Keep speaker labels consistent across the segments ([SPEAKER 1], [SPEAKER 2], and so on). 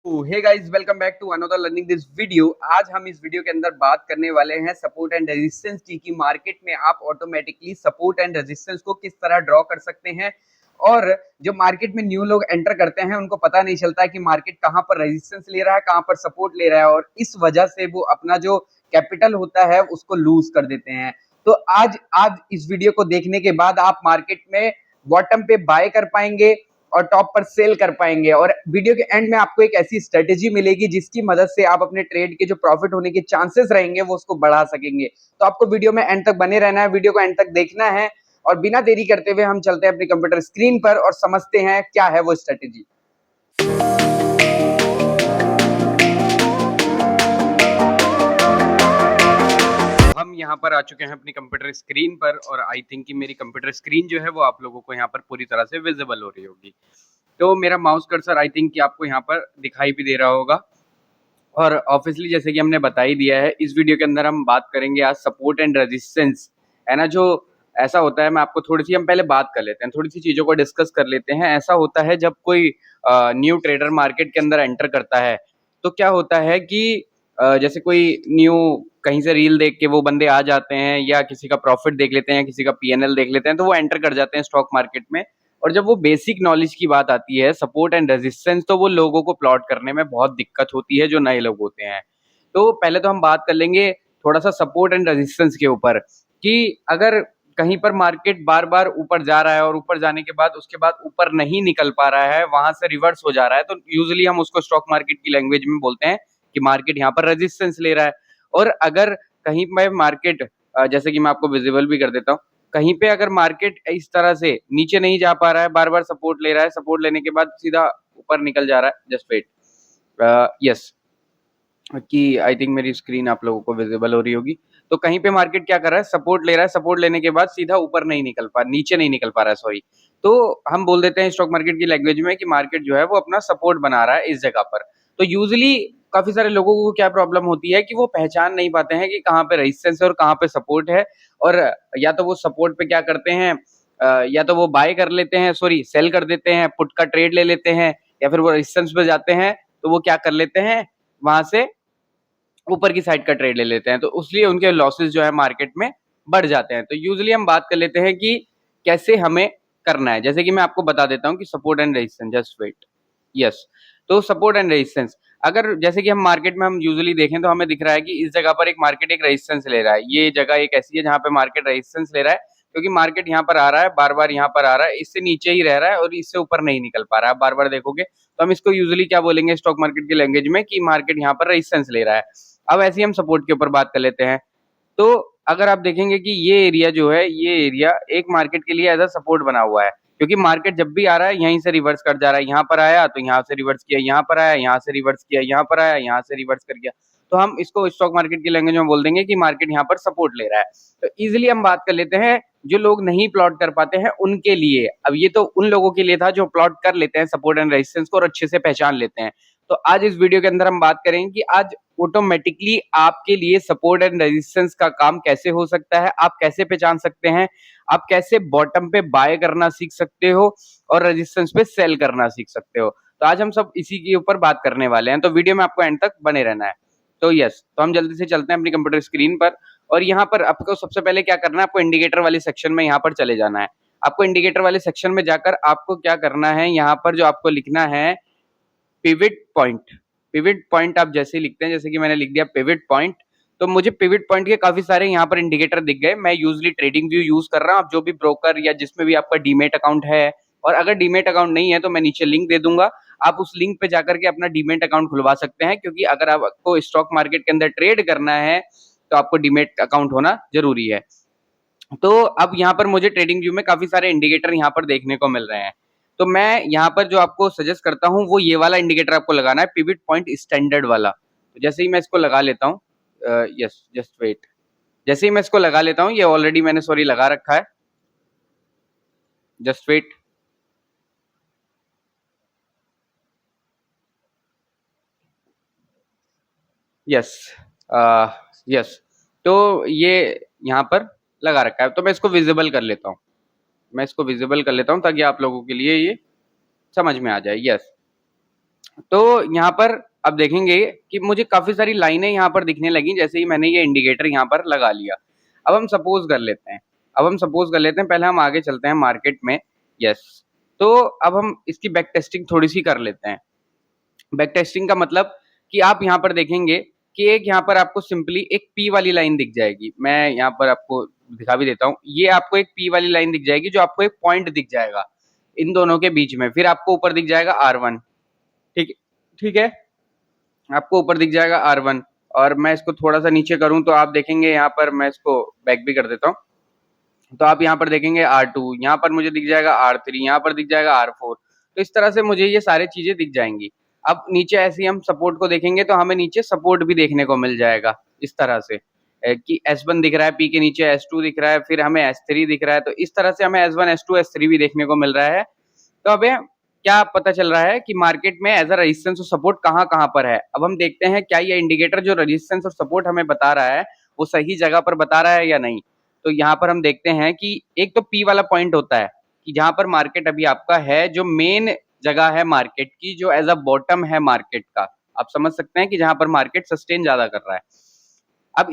[SPEAKER 1] Hey guys, welcome back to another learning this video. आज हम इस वीडियो के अंदर बात करने वाले हैं सपोर्ट एंड रेजिस्टेंस की मार्केट में आप ऑटोमेटिकली सपोर्ट एंड रेजिस्टेंस को किस तरह ड्रॉ कर सकते हैं। और जो मार्केट में न्यू लोग एंटर करते हैं उनको पता नहीं चलता है कि मार्केट कहां पर रेजिस्टेंस ले रहा है, कहां पर सपोर्ट ले रहा है, और इस वजह से वो अपना जो कैपिटल होता है उसको लूज कर देते हैं। तो आज आज इस वीडियो को देखने के बाद आप मार्केट में बॉटम पे बाय कर पाएंगे और टॉप पर सेल कर पाएंगे, और वीडियो के एंड में आपको एक ऐसी स्ट्रेटेजी मिलेगी जिसकी मदद से आप अपने ट्रेड के जो प्रॉफिट होने के चांसेस रहेंगे वो उसको बढ़ा सकेंगे। तो आपको वीडियो में एंड तक बने रहना है, वीडियो को एंड तक देखना है, और बिना देरी करते हुए हम चलते हैं अपनी कंप्यूटर स्क्रीन पर और समझते हैं क्या है वो स्ट्रेटेजी। हम यहाँ पर आ चुके हैं अपनी कंप्यूटर स्क्रीन पर, और आई थिंक कि मेरी कंप्यूटर स्क्रीन जो है वो आप लोगों को यहाँ पर पूरी तरह से विजिबल हो रही होगी। तो मेरा माउस कर्सर आई थिंक कि आपको यहाँ पर दिखाई भी दे रहा होगा। और ऑब्वियसली जैसे कि हमने बता ही दिया है, इस वीडियो के अंदर हम बात करेंगे आज सपोर्ट एंड रेजिस्टेंस, है ना। जो ऐसा होता है, मैं आपको थोड़ी सी, हम पहले बात कर लेते हैं, थोड़ी सी चीज़ों को डिस्कस कर लेते हैं। ऐसा होता है जब कोई न्यू ट्रेडर मार्केट के अंदर एंटर करता है तो क्या होता है कि जैसे कोई न्यू कहीं से रील देख के वो बंदे आ जाते हैं, या किसी का प्रॉफिट देख लेते हैं, किसी का पीएनएल देख लेते हैं, तो वो एंटर कर जाते हैं स्टॉक मार्केट में। और जब वो बेसिक नॉलेज की बात आती है, सपोर्ट एंड रेजिस्टेंस, तो वो लोगों को प्लॉट करने में बहुत दिक्कत होती है जो नए लोग होते हैं। तो पहले तो हम बात कर लेंगे थोड़ा सा सपोर्ट एंड रेजिस्टेंस के ऊपर, कि अगर कहीं पर मार्केट बार बार ऊपर जा रहा है और ऊपर जाने के बाद उसके बाद ऊपर नहीं निकल पा रहा है, वहां से रिवर्स हो जा रहा है, तो यूजुअली हम उसको स्टॉक मार्केट की लैंग्वेज में बोलते हैं कि मार्केट यहाँ पर रेजिस्टेंस ले रहा है। और अगर कहीं पर मार्केट, जैसे कि मैं आपको विजिबल भी कर देता हूँ, कहीं पे अगर मार्केट इस तरह से नीचे नहीं जा पा रहा है, बार बार सपोर्ट ले रहा है, सपोर्ट लेने के बाद सीधा ऊपर निकल जा रहा है, जस्ट वेट, यस, कि आई थिंक मेरी स्क्रीन आप लोगों को विजिबल हो रही होगी। तो कहीं पे मार्केट क्या कर रहा है, सपोर्ट ले रहा है, सपोर्ट लेने के बाद सीधा ऊपर नहीं निकल पा, नीचे नहीं निकल पा रहा है, सॉरी। तो हम बोल देते हैं स्टॉक मार्केट की लैंग्वेज में कि मार्केट जो है वो अपना सपोर्ट बना रहा है इस जगह पर। तो यूजुअली काफी सारे लोगों को क्या प्रॉब्लम होती है कि वो पहचान नहीं पाते हैं कि कहाँ पे रेजिस्टेंस है और कहाँ पे सपोर्ट है। और या तो वो सपोर्ट पे क्या करते हैं, या तो वो बाय कर लेते हैं, सॉरी सेल कर देते हैं, पुट का ट्रेड ले लेते हैं, या फिर वो रेजिस्टेंस पे जाते हैं तो वो क्या कर लेते हैं, वहां से ऊपर की साइड का ट्रेड ले लेते हैं, तो उसलिए उनके लॉसेस जो है मार्केट में बढ़ जाते हैं। तो यूजुअली हम बात कर लेते हैं कि कैसे हमें करना है। जैसे कि मैं आपको बता देता हूँ कि support and resistance, just wait, yes. तो सपोर्ट एंड रेजिस्टेंस, अगर जैसे कि हम मार्केट में हम यूजुअली देखें तो हमें दिख रहा है कि इस जगह पर एक मार्केट एक रेजिस्टेंस ले रहा है। ये जगह एक ऐसी है जहां पे मार्केट रेजिस्टेंस ले रहा है, क्योंकि मार्केट यहाँ पर आ रहा है, बार बार यहाँ पर आ रहा है, इससे नीचे ही रह रहा है और इससे ऊपर नहीं निकल पा रहा है। बार बार देखोगे तो हम इसको यूजुअली क्या बोलेंगे स्टॉक मार्केट की लैंग्वेज में, कि मार्केट यहाँ पर रेजिस्टेंस ले रहा है। अब ऐसे ही हम सपोर्ट के ऊपर बात कर लेते हैं। तो अगर आप देखेंगे कि ये एरिया जो है, ये एरिया एक मार्केट के लिए एज अ सपोर्ट बना हुआ है, क्योंकि मार्केट जब भी आ रहा है यहीं से रिवर्स कर जा रहा है। यहाँ पर आया तो यहाँ से रिवर्स किया, यहाँ पर आया, यहाँ से रिवर्स किया, यहाँ पर आया, यहाँ से रिवर्स कर गया। तो हम इसको स्टॉक मार्केट की लैंग्वेज में बोल देंगे कि मार्केट यहाँ पर सपोर्ट ले रहा है। तो इजिली हम बात कर लेते हैं जो लोग नहीं प्लॉट कर पाते हैं उनके लिए। अब ये तो उन लोगों के लिए था जो प्लॉट कर लेते हैं सपोर्ट एंड रेजिस्टेंस को और अच्छे से पहचान लेते हैं। तो आज इस वीडियो के अंदर हम बात करेंगे कि आज ऑटोमेटिकली आपके लिए सपोर्ट एंड रेजिस्टेंस का काम कैसे हो सकता है, आप कैसे पहचान सकते हैं, आप कैसे बॉटम पे बाय करना सीख सकते हो और रेजिस्टेंस पे सेल करना सीख सकते हो। तो आज हम सब इसी के ऊपर बात करने वाले हैं, तो वीडियो में आपको एंड तक बने रहना है। तो यस, तो हम जल्दी से चलते हैं अपनी कंप्यूटर स्क्रीन पर, और यहाँ पर आपको सबसे पहले क्या करना है, आपको इंडिकेटर वाले सेक्शन में यहाँ पर चले जाना है। आपको इंडिकेटर वाले सेक्शन में जाकर आपको क्या करना है, यहाँ पर जो आपको लिखना है पिविट पॉइंट। पिविट पॉइंट आप जैसे ही लिखते हैं, जैसे कि मैंने लिख दिया पिविट पॉइंट, तो मुझे पिविट पॉइंट के काफी सारे यहाँ पर इंडिकेटर दिख गए। मैं यूजली ट्रेडिंग व्यू यूज कर रहा हूँ, आप जो भी ब्रोकर या जिसमें भी आपका डीमेट अकाउंट है, और अगर डीमेट अकाउंट नहीं है तो मैं नीचे लिंक दे दूंगा, आप उस लिंक पे जाकर के अपना डीमेट अकाउंट खुलवा सकते हैं, क्योंकि अगर आपको स्टॉक मार्केट के अंदर ट्रेड करना है तो आपको डीमेट अकाउंट होना जरूरी है। तो अब यहाँ पर मुझे ट्रेडिंग व्यू में काफी सारे इंडिकेटर यहाँ पर देखने को मिल रहे हैं। तो मैं यहाँ पर जो आपको सजेस्ट करता हूँ वो ये वाला इंडिकेटर आपको लगाना है, पिविट पॉइंट स्टैंडर्ड वाला। तो जैसे ही मैं इसको लगा लेता हूँ, यस, जस्ट वेट, जैसे ही मैं इसको लगा लेता हूँ, ये ऑलरेडी मैंने सॉरी लगा रखा है, जस्ट वेट, यस, यस। तो ये यहाँ पर लगा रखा है, तो मैं इसको विजिबल कर लेता हूँ, मैं इसको विजिबल कर लेता हूँ ताकि आप लोगों के लिए ये समझ में आ जाए। यस, तो यहाँ पर अब देखेंगे कि मुझे काफी सारी लाइनें यहाँ पर दिखने लगी जैसे ही मैंने ये इंडिकेटर यहाँ पर लगा लिया। अब हम सपोज कर लेते हैं, पहले हम आगे चलते हैं मार्केट में। यस, तो अब हम इसकी बैक टेस्टिंग थोड़ी सी कर लेते हैं। बैक टेस्टिंग का मतलब कि आप यहाँ पर देखेंगे कि एक यहाँ पर आपको सिंपली एक पी वाली लाइन दिख जाएगी। मैं यहाँ पर आपको दिखा भी देता हूँ, ये आपको एक पी वाली लाइन दिख जाएगी जो आपको एक पॉइंट दिख जाएगा इन दोनों के बीच में। फिर आपको ऊपर दिख जाएगा R1, ठीक ठीक है, आपको ऊपर दिख जाएगा R1। और मैं इसको थोड़ा सा नीचे करूं तो आप देखेंगे यहाँ पर, मैं इसको बैक भी कर देता हूँ, तो आप यहाँ पर देखेंगे R2, यहाँ पर मुझे दिख जाएगा R3, यहाँ पर दिख जाएगा R4। तो इस तरह से मुझे ये सारी चीजें दिख जाएंगी। अब नीचे ऐसे ही हम सपोर्ट को देखेंगे तो हमें नीचे सपोर्ट भी देखने को मिल जाएगा इस तरह से कि S1 दिख रहा है, P के नीचे S2 दिख रहा है, फिर हमें S3 दिख रहा है। तो इस तरह से हमें S1 S2 S3 भी देखने को मिल रहा है। तो अब क्या पता चल रहा है कि मार्केट में एज अ रेजिस्टेंस और सपोर्ट कहाँ कहाँ पर है। अब हम देखते हैं क्या ये इंडिकेटर जो रेजिस्टेंस और सपोर्ट हमें बता रहा है वो सही जगह पर बता रहा है या नहीं। तो यहाँ पर हम देखते हैं कि एक तो पी वाला पॉइंट होता है कि जहां पर मार्केट अभी आपका है, जो मेन जगह है मार्केट की, जो एज अ बॉटम है मार्केट का, आप समझ सकते हैं कि जहां पर मार्केट सस्टेन ज्यादा कर रहा है। अब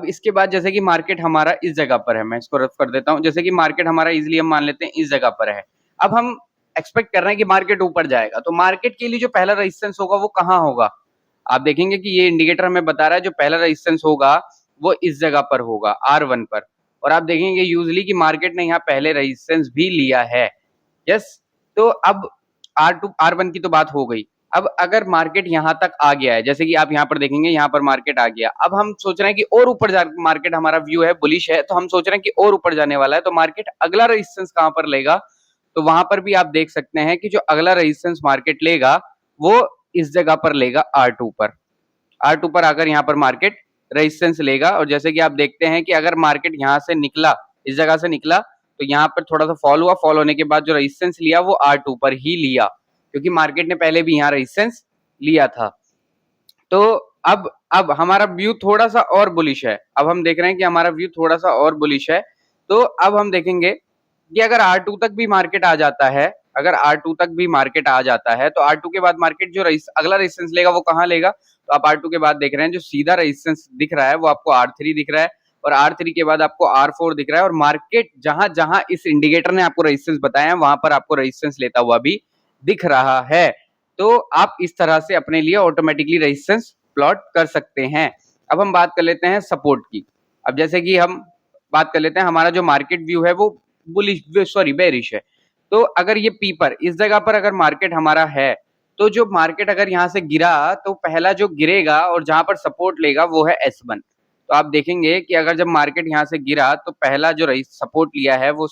[SPEAKER 1] इसके बाद जैसे कि मार्केट हमारा इस जगह पर है, मैं इसको रफ कर देता हूं, जैसे कि मार्केट हमारा इजिली हम मान लेते हैं इस जगह पर है। अब हम एक्सपेक्ट कर रहे हैं कि मार्केट ऊपर जाएगा, तो मार्केट के लिए जो पहला रेजिस्टेंस होगा वो कहाँ होगा। आप देखेंगे कि ये इंडिकेटर हमें बता रहा है जो पहला रेजिस्टेंस होगा वो इस जगह पर होगा R1 पर। और आप देखेंगे यूजली कि मार्केट ने यहाँ पहले रेजिस्टेंस भी लिया है। यस, तो अब R2 R1 की तो बात हो गई। अब अगर मार्केट यहाँ तक आ गया है, जैसे कि आप यहाँ पर देखेंगे यहाँ पर मार्केट आ गया, अब हम सोच रहे हैं कि और ऊपर जा, मार्केट हमारा व्यू है बुलिश है, तो हम सोच रहे हैं कि और ऊपर जाने वाला है, तो मार्केट अगला रेजिस्टेंस कहाँ पर लेगा। तो वहां पर भी आप देख सकते हैं कि जो अगला रेजिस्टेंस मार्केट लेगा वो इस जगह पर लेगा R2 पर। R2 पर आकर यहाँ पर मार्केट रेजिस्टेंस लेगा। और जैसे कि आप देखते हैं कि अगर मार्केट यहाँ से निकला, इस जगह से निकला, तो यहाँ पर थोड़ा सा फॉल हुआ, फॉल होने के बाद जो रेजिस्टेंस लिया वो R2 पर ही लिया, क्योंकि मार्केट ने पहले भी यहाँ रेजिस्टेंस लिया था। तो अब हमारा व्यू थोड़ा सा और बुलिश है। अब हम देख रहे हैं कि हमारा व्यू थोड़ा सा और बुलिश है। तो अब हम देखेंगे कि अगर R2 तक भी मार्केट आ जाता है, अगर R2 तक भी मार्केट आ जाता है, तो R2 के बाद मार्केट जो अगला रेजिस्टेंस लेगा वो कहाँ लेगा। तो आप R2 के बाद देख रहे हैं जो सीधा रेजिस्टेंस दिख रहा है वो आपको R3 दिख रहा है, और R3 के बाद आपको R4 दिख रहा है। और मार्केट जहां जहां इस इंडिकेटर ने आपको रेजिस्टेंस बताया है वहां पर आपको रेजिस्टेंस लेता हुआ भी दिख रहा है। तो आप इस तरह से अपने लिए ऑटोमेटिकली रेजिस्टेंस प्लॉट कर सकते हैं। अब हम बात कर लेते हैं सपोर्ट की। अब जैसे कि हम बात कर लेते हैं, हमारा जो मार्केट व्यू है वो बुलिश, सॉरी बेरिश है। तो अगर ये पी पर, इस जगह पर अगर मार्केट हमारा है, तो जो मार्केट अगर यहाँ से गिरा तो पहला जो गिरेगा और जहां पर सपोर्ट लेगा वो है S1। तो आप देखेंगे कि अगर जब मार्केट यहाँ से गिरा तो पहला जो सपोर्ट लिया है वो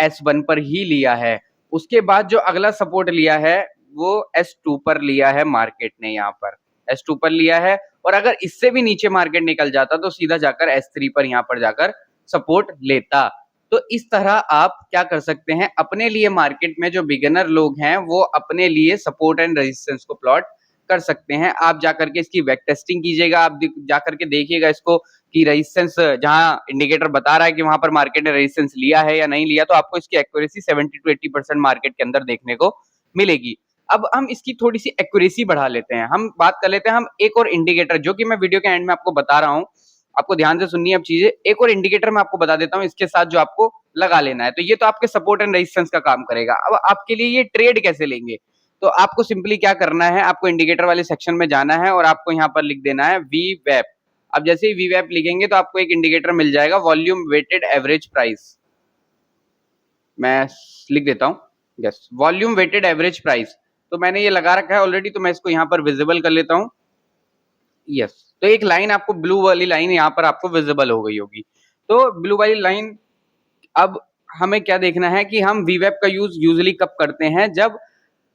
[SPEAKER 1] S1 पर ही लिया है। उसके बाद जो अगला सपोर्ट लिया है वो S2 पर लिया है मार्केट ने, यहाँ पर S2 पर लिया है। और अगर इससे भी नीचे मार्केट निकल जाता तो सीधा जाकर S3 पर यहाँ पर जाकर सपोर्ट लेता। तो इस तरह आप क्या कर सकते हैं, अपने लिए मार्केट में जो बिगिनर लोग हैं वो अपने लिए सपोर्ट एंड रेजिस्टेंस को प्लॉट कर सकते हैं। आप जाकर के इसकी बैक टेस्टिंग कीजिएगा, आप जाकर के देखिएगा इसको कि रेजिस्टेंस जहां इंडिकेटर बता रहा है कि वहां पर मार्केट ने रेजिस्टेंस लिया है या नहीं लिया, तो आपको इसकी एक्यूरेसी 70 to 80% मार्केट के अंदर देखने को मिलेगी। अब हम इसकी थोड़ी सी एक्यूरेसी बढ़ा लेते हैं, हम बात कर लेते हैं हम एक और इंडिकेटर, जो कि मैं वीडियो के एंड में आपको बता रहा हूँ, आपको ध्यान से सुननी है अब चीजें। एक और इंडिकेटर मैं आपको बता देता हूँ इसके साथ जो आपको लगा लेना है। तो ये तो आपके सपोर्ट एंड रेजिस्टेंस का काम करेगा। अब आपके लिए ये ट्रेड कैसे लेंगे, तो आपको सिंपली क्या करना है, आपको इंडिकेटर वाले सेक्शन में जाना है और आपको यहाँ पर लिख देना है VWAP। अब जैसे ही VWAP लिखेंगे तो आपको एक इंडिकेटर मिल जाएगा, वॉल्यूम वेटेड एवरेज प्राइस। मैं लिख देता हूँ, yes, volume weighted average price. तो मैंने ये लगा रखा है ऑलरेडी, तो मैं इसको यहाँ पर विजिबल कर लेता हूँ। यस, तो एक लाइन आपको, ब्लू वाली लाइन यहाँ पर आपको विजिबल हो गई होगी। तो ब्लू वाली लाइन, अब हमें क्या देखना है कि हम VWAP का यूज यूजली कब करते हैं, जब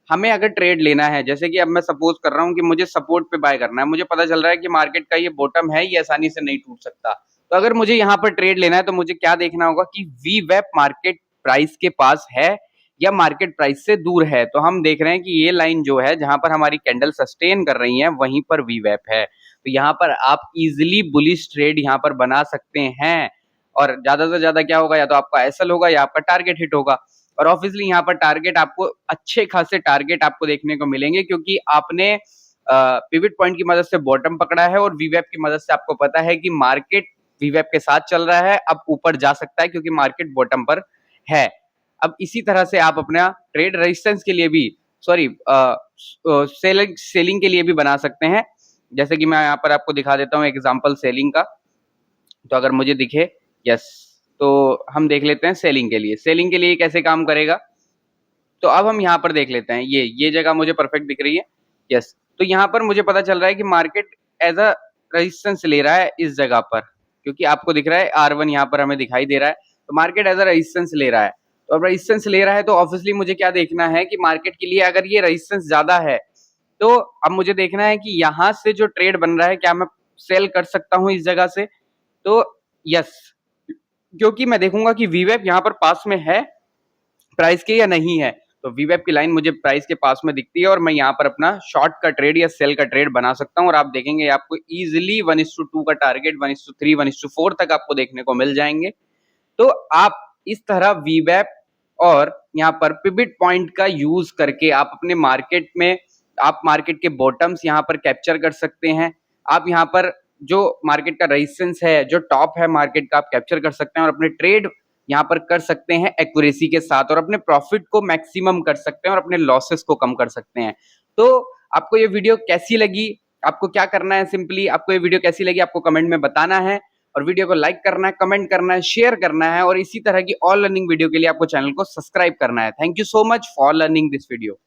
[SPEAKER 1] हमें अगर ट्रेड लेना है। जैसे कि अब मैं सपोज कर रहा हूँ कि मुझे सपोर्ट पे बाय करना है, मुझे पता चल रहा है कि मार्केट का ये बॉटम है, ये आसानी से नहीं टूट सकता। तो अगर मुझे यहाँ पर ट्रेड लेना है तो मुझे क्या देखना होगा कि VWAP मार्केट प्राइस के पास है या मार्केट प्राइस से दूर है। तो हम देख रहे हैं कि ये लाइन जो है जहां पर हमारी कैंडल सस्टेन कर रही है वहीं पर VWAP है। तो यहाँ पर आप इजिली बुलिश ट्रेड यहाँ पर बना सकते हैं। और ज्यादा से ज्यादा क्या होगा, या तो आपका SL होगा या आपका टारगेट हिट होगा। और ऑब्वियसली यहाँ पर टारगेट आपको अच्छे खासे टारगेट आपको देखने को मिलेंगे, क्योंकि आपने पिवट पॉइंट की मदद से बॉटम पकड़ा है और वीवेप की मदद से आपको पता है कि मार्केट वीवेप के साथ चल रहा है, अब ऊपर जा सकता है क्योंकि मार्केट बॉटम पर है। अब इसी तरह से आप अपना ट्रेड रेजिस्टेंस के लिए भी सॉरी सेलिंग के लिए भी बना सकते हैं। जैसे कि मैं यहाँ पर आपको दिखा देता हूँ एग्जांपल सेलिंग का। तो अगर मुझे दिखे यस, तो हम देख लेते हैं सेलिंग के लिए कैसे काम करेगा। तो अब हम यहाँ पर देख लेते हैं, ये जगह मुझे परफेक्ट दिख रही है। यस, तो यहाँ पर मुझे पता चल रहा है कि मार्केट एज अ रेजिस्टेंस ले रहा है इस जगह पर, क्योंकि आपको दिख रहा है R1 यहाँ पर हमें दिखाई दे रहा है, तो मार्केट एज अ रेजिस्टेंस ले रहा है। तो अब रेजिस्टेंस ले रहा है तो ऑब्वियसली मुझे क्या देखना है कि मार्केट के लिए अगर ये रेजिस्टेंस ज्यादा है, तो अब मुझे देखना है कि यहाँ से जो ट्रेड बन रहा है क्या मैं सेल कर सकता हूँ इस जगह से। तो यस, क्योंकि मैं देखूंगा कि वीवेप यहाँ पर पास में है प्राइस के या नहीं है। तो वीवेप की लाइन मुझे प्राइस के पास में दिखती है और मैं यहाँ पर अपना शॉर्ट का ट्रेड या सेल का ट्रेड बना सकता हूँ। और आप देखेंगे आपको इजिली 1:2 का टारगेट 1:3 1:4 तक आपको देखने को मिल जाएंगे। तो आप इस तरह वीवेप और यहाँ पर पिवट पॉइंट का यूज करके आप अपने मार्केट में आप मार्केट के बॉटम्स यहाँ पर कैप्चर कर सकते हैं। आप यहाँ पर जो मार्केट का रेजिस्टेंस है, जो टॉप है मार्केट का, आप कैप्चर कर सकते हैं और अपने ट्रेड यहाँ पर कर सकते हैं एक्यूरेसी के साथ, और अपने प्रॉफिट को मैक्सिमम कर सकते हैं और अपने लॉसेस को कम कर सकते हैं। तो आपको ये वीडियो कैसी लगी, आपको क्या करना है, सिंपली आपको ये वीडियो कैसी लगी आपको कमेंट में बताना है, और वीडियो को लाइक करना है, कमेंट करना है, शेयर करना है, और इसी तरह की ऑल लर्निंग वीडियो के लिए आपको चैनल को सब्सक्राइब करना है। Thank you so much for learning this video.